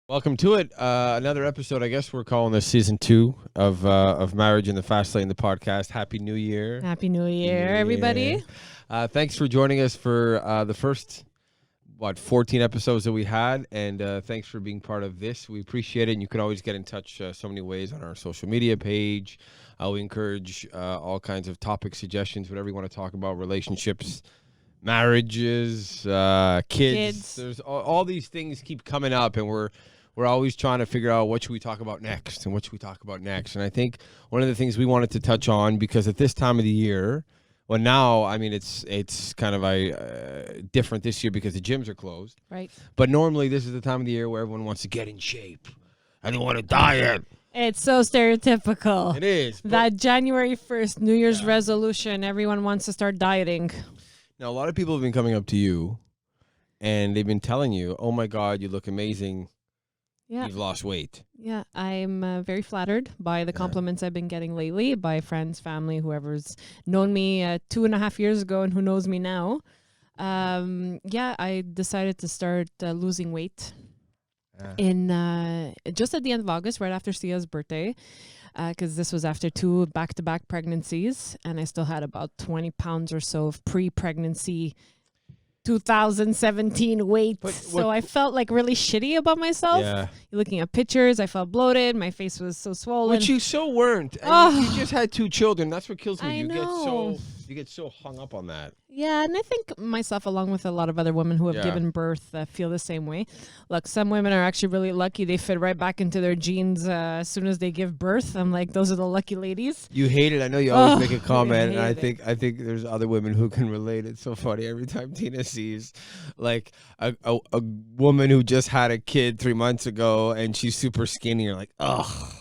Welcome to it. Another episode. I guess we're calling this season 2 of Marriage in the Fast Lane, the podcast. Happy New Year. Happy New Year, everybody. Thanks for joining us for the first, 14 episodes that we had. And thanks for being part of this. We appreciate it. And you can always get in touch so many ways on our social media page. We encourage all kinds of topic suggestions, whatever you want to talk about, relationships, marriages, kids. There's all these things keep coming up, and we're always trying to figure out what should we talk about next and what should we talk about next. And I think one of the things we wanted to touch on, because at this time of the year, well, now, I mean, it's kind of different this year because the gyms are closed. Right. But normally this is the time of the year where everyone wants to get in shape and they want to diet. It's so stereotypical. It is. That January 1st, New Year's resolution, everyone wants to start dieting. Now, a lot of people have been coming up to you and they've been telling you, oh, my God, you look amazing. Yeah. You've lost weight. Yeah, I'm very flattered by the compliments I've been getting lately, by friends, family, whoever's known me 2.5 years ago and who knows me now. I decided to start losing weight in just at the end of August, right after Sia's birthday, because this was after 2 back-to-back pregnancies, and I still had about 20 pounds or so of pre-pregnancy 2017 weight. So I felt like really shitty about myself. Yeah. Looking at pictures, I felt bloated. My face was so swollen. Which you so weren't. And you just had 2 children. That's what kills me. I know. You get so hung up on that. Yeah, and I think myself, along with a lot of other women who have given birth, feel the same way. Look, some women are actually really lucky. They fit right back into their jeans as soon as they give birth. I'm like, those are the lucky ladies. You hate it. I know you always make a comment, and I think there's other women who can relate. It's so funny every time Tina sees like a woman who just had a kid 3 months ago and she's super skinny. You're like, ugh.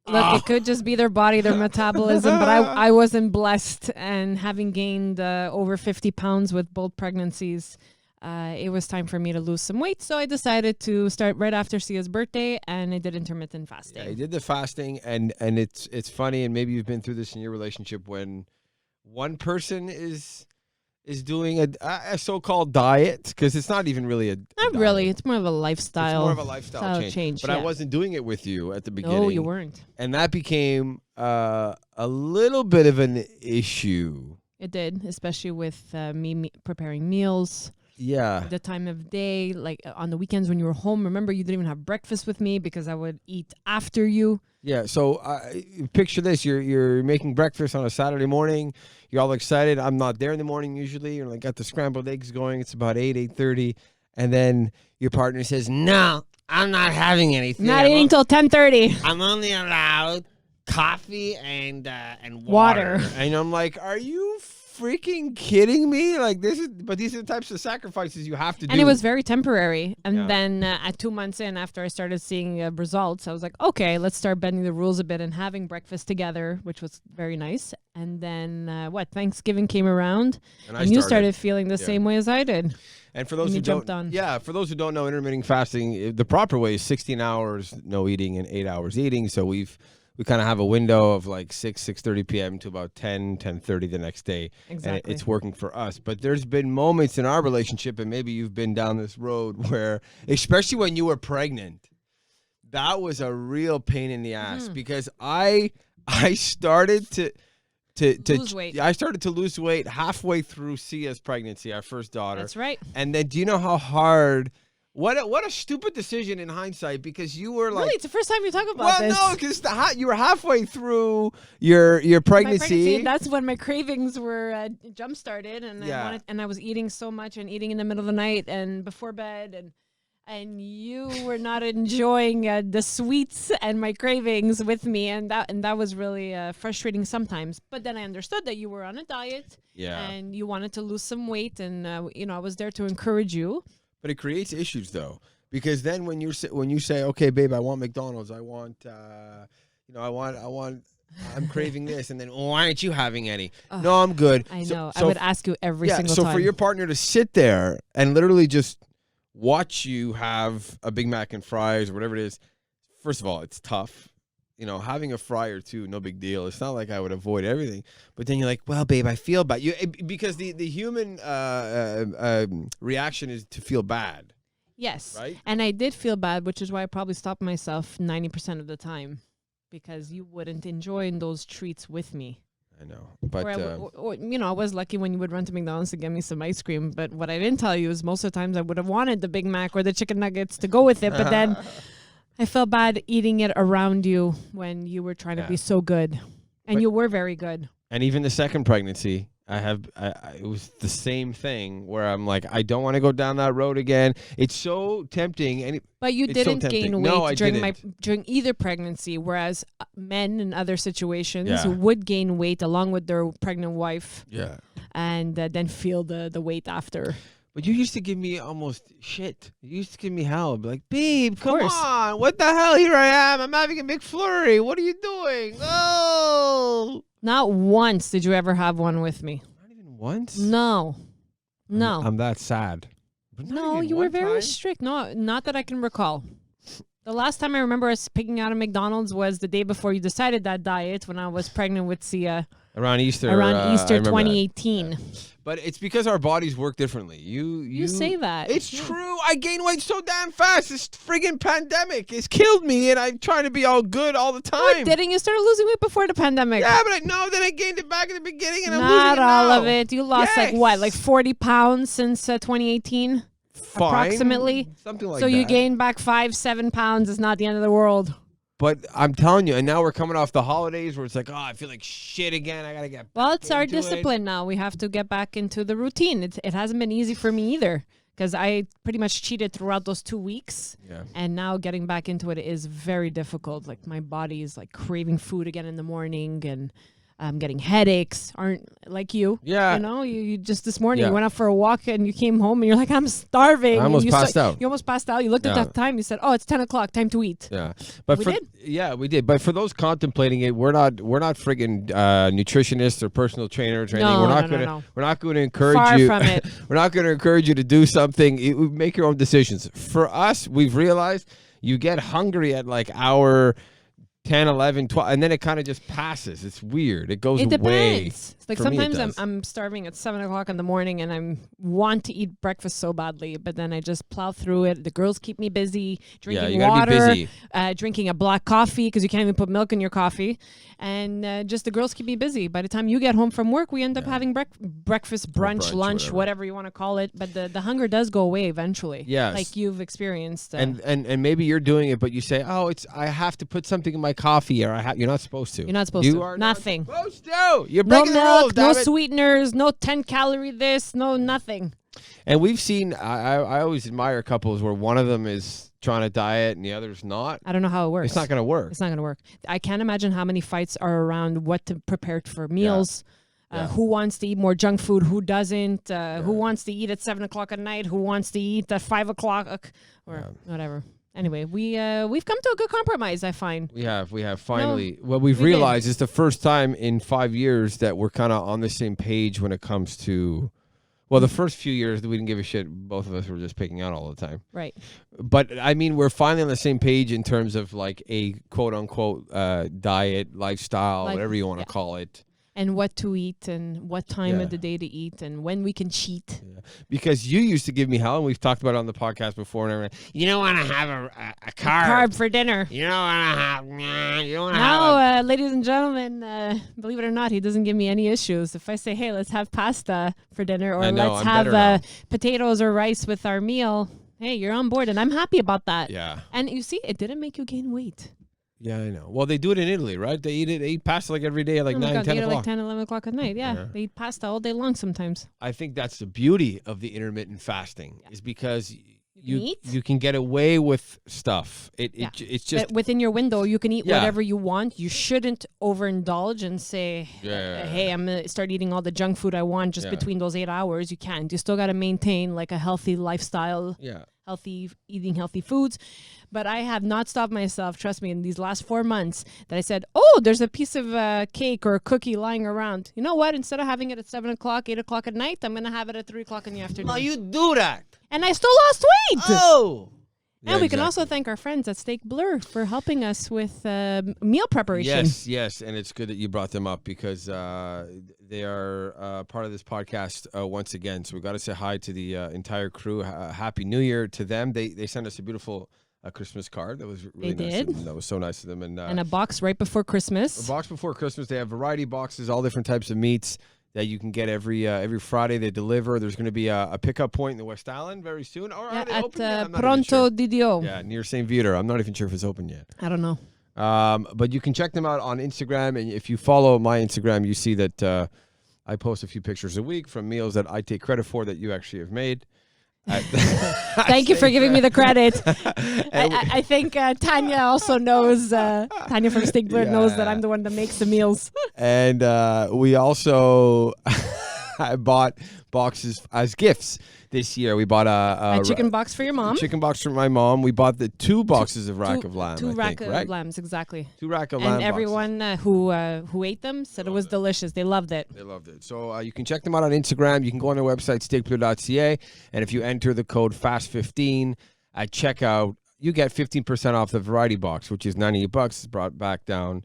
Look, it could just be their body, their metabolism, but I wasn't blessed. And having gained over 50 pounds with both pregnancies, it was time for me to lose some weight. So I decided to start right after Sia's birthday, and I did intermittent fasting. Yeah, you did the fasting, and it's funny, and maybe you've been through this in your relationship when one person is doing a so-called diet, because it's not even really a Not diet. Really. It's more of a lifestyle. It's more of a lifestyle change. But I wasn't doing it with you at the beginning. No, you weren't. And that became a little bit of an issue. It did, especially with me preparing meals. Yeah. The time of day, like on the weekends when you were home. Remember, you didn't even have breakfast with me because I would eat after you. Yeah. So picture this: you're making breakfast on a Saturday morning. You're all excited. I'm not there in the morning usually. You're like got the scrambled eggs going. It's about 8:30, and then your partner says, "No, I'm not having anything. Not eating till 10:30. I'm only allowed coffee and water." And I'm like, "Are you freaking kidding me? Like but these are the types of sacrifices you have to do." And it was very temporary. And then at 2 months in, after I started seeing results, I was like, okay, let's start bending the rules a bit and having breakfast together, which was very nice. And then Thanksgiving came around, and you started feeling the same way as I did. And for those who don't, for those who don't know, intermittent fasting, the proper way is 16 hours no eating and 8 hours eating. So we kind of have a window of like 6:30 p.m. to about 10:30 the next day. Exactly. And it's working for us. But there's been moments in our relationship, and maybe you've been down this road, where, especially when you were pregnant, that was a real pain in the ass, because I started to lose weight. I started to lose weight halfway through Sia's pregnancy, our first daughter. That's right. And then, do you know how hard? What a stupid decision in hindsight, because you were like... Really? It's the first time you talk about this. Well, no, because you were halfway through your pregnancy. That's when my cravings were jump-started, and I was eating so much and eating in the middle of the night and before bed, and you were not enjoying the sweets and my cravings with me, and that was really frustrating sometimes. But then I understood that you were on a diet, and you wanted to lose some weight, and I was there to encourage you. But it creates issues, though, because then when you say, okay, babe, I want McDonald's, I want, I'm craving this, and then why aren't you having any? No, I'm good. I know. I would ask you every single time. So for your partner to sit there and literally just watch you have a Big Mac and fries or whatever it is, first of all, it's tough. Having a fry or two, no big deal. It's not like I would avoid everything. But then you're like, well, babe, I feel bad. Because the human reaction is to feel bad. Yes. Right? And I did feel bad, which is why I probably stopped myself 90% of the time, because you wouldn't enjoy those treats with me. I know. But, I was lucky when you would run to McDonald's to get me some ice cream. But what I didn't tell you is most of the times I would have wanted the Big Mac or the chicken nuggets to go with it. But then I felt bad eating it around you when you were trying to be so good. And you were very good. And even the second pregnancy, it was the same thing where I'm like, I don't want to go down that road again. It's so tempting. But you didn't gain weight No, during either pregnancy, whereas men in other situations would gain weight along with their pregnant wife. Yeah. And then feel the weight after. But you used to give me almost shit. You used to give me hell. I'd be like, babe, come on. What the hell? Here I am. I'm having a McFlurry. What are you doing? Oh. Not once did you ever have one with me. Not even once? No. I'm that sad. No, you were very strict. No, not that I can recall. The last time I remember us picking out a McDonald's was the day before you decided that diet when I was pregnant with Sia. Around Easter. 2018. Yeah. But it's because our bodies work differently. You say that. It's true. I gain weight so damn fast. This friggin' pandemic has killed me, and I'm trying to be all good all the time. Oh, didn't you start losing weight before the pandemic? Yeah, but then I gained it back in the beginning, and I'm losing Not it all now. of it. You lost like 40 pounds since 2018? Fine. Approximately. Something like that. So you that. gained back 5-7 pounds. It's not the end of the world. But I'm telling you, and now we're coming off the holidays where it's like, oh, I feel like shit again. I got to get Well, it's our discipline now. We have to get back into the routine. It hasn't been easy for me either because I pretty much cheated throughout those 2 weeks. Yeah. And now getting back into it is very difficult. Like my body is like craving food again in the morning and I'm getting headaches. Aren't like you. Yeah. You know, you just this morning you went out for a walk and you came home and you're like, I'm starving. I almost passed out. You almost passed out. You looked at that time. You said, oh, it's 10 o'clock. Time to eat. Yeah. But we did. Yeah, we did. But for those contemplating it, we're not friggin' nutritionists or personal trainers or anything. No, we're not going to encourage Far you. From it. We're not going to encourage you to do something. Make your own decisions. For us, we've realized you get hungry at like hour 10, 11, 12, and then it kind of just passes. It's weird. It goes away. It depends. Like For me, sometimes I'm starving at 7 o'clock in the morning and I want to eat breakfast so badly, but then I just plow through it. The girls keep me busy, drinking water, drinking a black coffee because you can't even put milk in your coffee. And just the girls keep me busy. By the time you get home from work, we end up having breakfast, brunch, lunch, whatever you want to call it. But the hunger does go away eventually. Yes. Like you've experienced. And maybe you're doing it, but you say, oh, I have to put something in my coffee, or you're not supposed to. You're not supposed to. You are nothing. Not supposed to. You're breaking the rules, no sweeteners, no 10-calorie this, no nothing. And we've seen, I always admire couples where one of them is trying to diet and the other's not. I don't know how it works. It's not going to work. It's not going to work. I can't imagine how many fights are around what to prepare for meals. Who wants to eat more junk food? Who doesn't? Who wants to eat at 7 o'clock at night? Who wants to eat at 5 o'clock? Or whatever. Anyway, we've come to a good compromise, I find. We have finally. Well, we've realized it's the first time in 5 years that we're kind of on the same page when it comes to, well, the first few years that we didn't give a shit. Both of us were just picking out all the time. Right. But I mean, we're finally on the same page in terms of like a quote unquote diet, lifestyle, whatever you want to call it. And what to eat and what time of the day to eat and when we can cheat. Yeah. Because you used to give me hell, and we've talked about it on the podcast before. And everything. You don't want to have a carb. For dinner. You don't want to have. You don't want to have. Now, ladies and gentlemen, believe it or not, he doesn't give me any issues. If I say, hey, let's have pasta for dinner or let's have potatoes or rice with our meal, hey, you're on board. And I'm happy about that. Yeah. And you see, it didn't make you gain weight. Yeah, I know. Well, they do it in Italy, right? They eat pasta like every day at like 9, 10 o'clock. They eat like 10, 11 o'clock at night. Yeah. They eat pasta all day long sometimes. I think that's the beauty of the intermittent fasting is because you can get away with stuff. It's just... But within your window, you can eat whatever you want. You shouldn't overindulge and say, hey, I'm going to start eating all the junk food I want just between those 8 hours. You can't. You still got to maintain like a healthy lifestyle. Yeah. Eating healthy foods. But I have not stopped myself, trust me, in these last 4 months that I said, oh, there's a piece of cake or a cookie lying around. You know what? Instead of having it at 7 o'clock, 8 o'clock at night, I'm going to have it at 3 o'clock in the afternoon. No, you do that. And I still lost weight. Oh. And we can also thank our friends at Steak Blur for helping us with meal preparation. Yes, and it's good that you brought them up because they are part of this podcast once again. So we got to say hi to the entire crew. Happy New Year to them. They sent us a beautiful Christmas card. That was really nice. That was so nice of them. And a box right before Christmas. A box before Christmas. They have variety boxes, all different types of meats that you can get every Friday. They deliver. There's going to be a pickup point in the West Island very soon. Or are they open yet? Pronto di Dio. Yeah, near St. Vitor. I'm not even sure if it's open yet. I don't know. But you can check them out on Instagram. And if you follow my Instagram, you see that I post a few pictures a week from meals that I take credit for that you actually have made. Thank you for giving me the credit. I think Tanya also knows, Tanya from Steak Blur knows that I'm the one that makes the meals. And we also bought boxes as gifts this year. We bought a chicken box for your mom. Chicken box for my mom. We bought the two boxes of rack of lamb. Two rack of lambs, exactly. 2 rack of lamb. And everyone who ate them said it was delicious. They loved it. They loved it. So you can check them out on Instagram. You can go on their website, steakblue.ca. And if you enter the code FAST15 at checkout, you get 15% off the variety box, which is $98. It's brought back down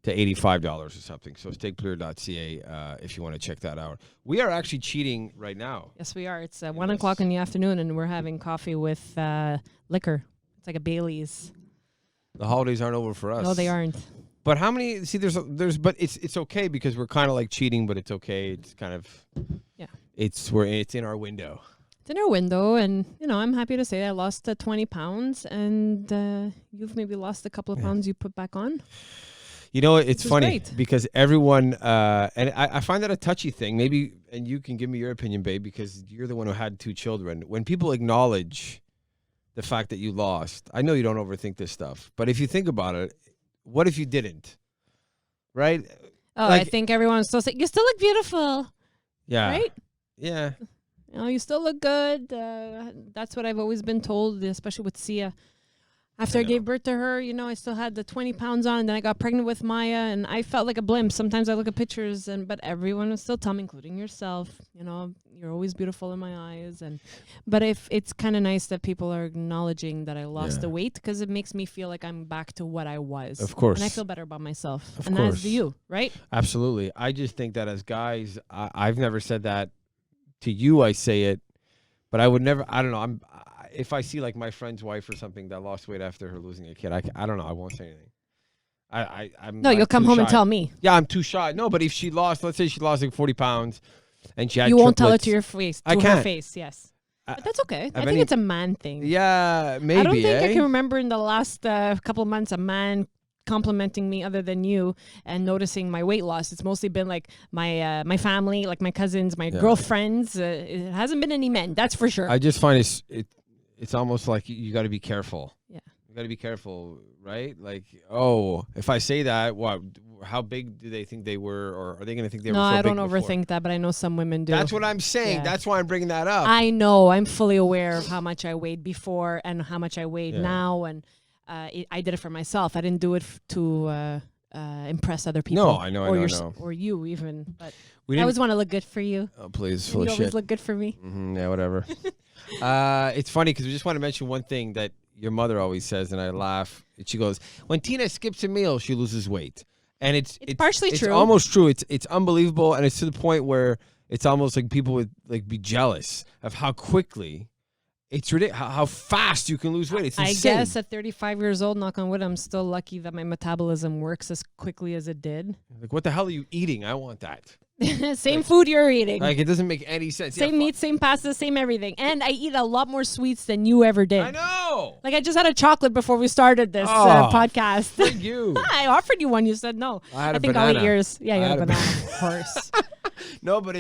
to $85 or something. So steakblue.ca if you want to check that out. We are actually cheating right now. Yes, we are. It's 1 o'clock in the afternoon, and we're having coffee with liquor. It's like a Bailey's. The holidays aren't over for us. No, they aren't. But how many? See, but it's okay because we're kind of like cheating, but it's okay. It's kind of It's in our window. It's in our window, and I'm happy to say I lost 20 pounds, and you've maybe lost a couple of pounds you put back on. You know, it's funny because everyone, and I find that a touchy thing, maybe, and you can give me your opinion, babe, because you're the one who had 2 children. When people acknowledge the fact that you lost, I know you don't overthink this stuff, but if you think about it, what if you didn't? Right? Oh, I think everyone's still saying, you still look beautiful. Yeah. Right? Yeah. You still look good. That's what I've always been told, especially with Sia. After I gave birth to her, I still had the 20 pounds on, and then I got pregnant with Maya, and I felt like a blimp. Sometimes I look at pictures, but everyone was still telling me, including yourself, you're always beautiful in my eyes. But if it's kind of nice that people are acknowledging that I lost the weight, because it makes me feel like I'm back to what I was. Of course. And I feel better about myself. Of and course. as do you, right? Absolutely. I just think that as guys, I've never said that to you. I say it, but I would never, I don't know. If I see like my friend's wife or something that lost weight after her losing a kid, I don't know. I won't say anything. I'm no, you'll come home and tell me. Yeah, I'm too shy. No, but if she lost, let's say she lost like 40 pounds and she had you won't triplets, tell it to your face. To her face, yes. But that's okay. I think it's a man thing. Yeah, maybe. I don't think I can remember in the last couple of months a man complimenting me other than you and noticing my weight loss. It's mostly been like my family, like my cousins, my girlfriends. It hasn't been any men, that's for sure. I just find it's almost like you got to be careful. Yeah. You got to be careful, right? Like, if I say that, how big do they think they were, or are they going to think they were so big? No, I don't before? overthink that, but I know some women do. That's what I'm saying. Yeah. That's why I'm bringing that up. I know. I'm fully aware of how much I weighed before and how much I weighed now, and I did it for myself. I didn't do it to impress other people. No, I know, or you even. But I always want to look good for you. Oh, please, full of shit. You always look good for me. Mm-hmm, yeah, whatever. It's funny because we just want to mention one thing that your mother always says, and I laugh. She goes, "When Tina skips a meal, she loses weight," and it's partially true. It's almost true. It's unbelievable, and it's to the point where it's almost like people would like be jealous of how quickly. It's ridiculous how fast you can lose weight. It's insane. I guess at 35 years old, knock on wood, I'm still lucky that my metabolism works as quickly as it did. Like, what the hell are you eating? I want that. Same food you're eating. Like, it doesn't make any sense. Same meat, same pasta, same everything. And I eat a lot more sweets than you ever did. I know. Like, I just had a chocolate before we started this podcast. Thank you. I offered you one. You said no. I think banana. I'll eat yours. Yeah, you had a banana, of course. No, but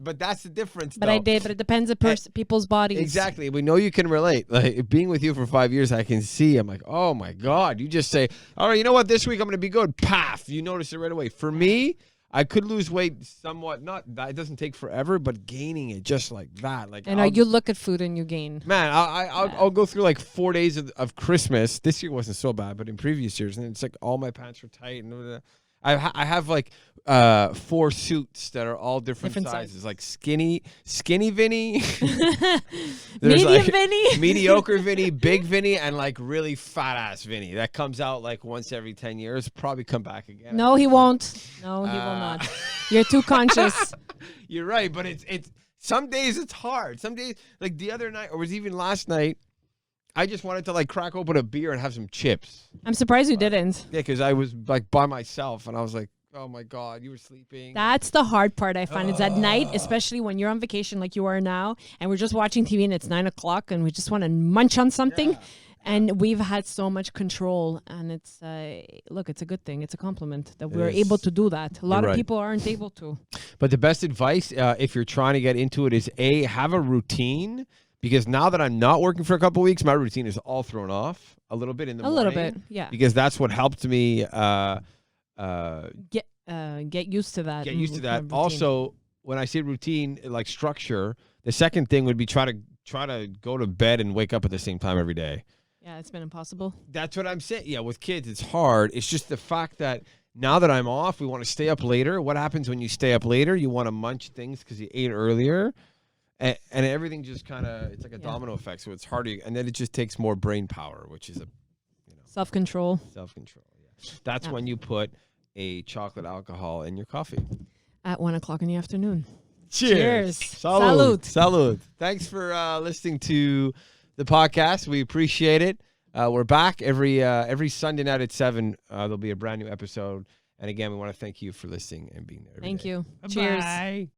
but that's the difference. But though. I did. But it depends on people's bodies. Exactly. We know you can relate. Like being with you for 5 years, I can see. I'm like, oh my God. You just say, all right, you know what? This week I'm going to be good. Paf. You notice it right away. For me, I could lose weight somewhat. Not that it doesn't take forever, but gaining it just like that. Like, and you look at food and you gain. Man, I'll go through like 4 days of Christmas. This year wasn't so bad, but in previous years, and it's like all my pants were tight and I have like 4 suits that are all different sizes, like skinny Vinny, Medium like Vinny, mediocre Vinny, big Vinny, and like really fat ass Vinny that comes out like once every 10 years. Probably come back again. No, he won't. No, he will not. You're too conscious. You're right, but it's some days it's hard. Some days, like the other night, or was even last night, I just wanted to like crack open a beer and have some chips. I'm surprised you didn't. Yeah, because I was like by myself, and I was like, oh my God, you were sleeping. That's the hard part I find. It's at night, especially when you're on vacation like you are now, and we're just watching TV and it's 9 o'clock and we just want to munch on something. Yeah. And we've had so much control, and it's look, it's a good thing. It's a compliment that we're is. able to do that. A lot You're of right. people aren't able to. But the best advice, if you're trying to get into it, is have a routine. Because now that I'm not working for a couple of weeks, my routine is all thrown off a little bit in the morning. A little bit, yeah. Because that's what helped me Get used to that. get used to that. routine. Also, when I say routine, like structure, the second thing would be try to go to bed and wake up at the same time every day. Yeah, it's been impossible. That's what I'm saying. Yeah, with kids, it's hard. It's just the fact that now that I'm off, we want to stay up later. What happens when you stay up later? You want to munch things because you ate earlier. And everything just kind of, it's like a domino effect. So it's harder. And then it just takes more brain power, which is Self-control. self-control. Yeah. That's when you put a chocolate alcohol in your coffee. At 1 o'clock in the afternoon. Cheers. Salud. Salud. Thanks for listening to the podcast. We appreciate it. We're back every Sunday night at 7. There'll be a brand new episode. And again, we want to thank you for listening and being there. Thank you. Bye-bye. Cheers.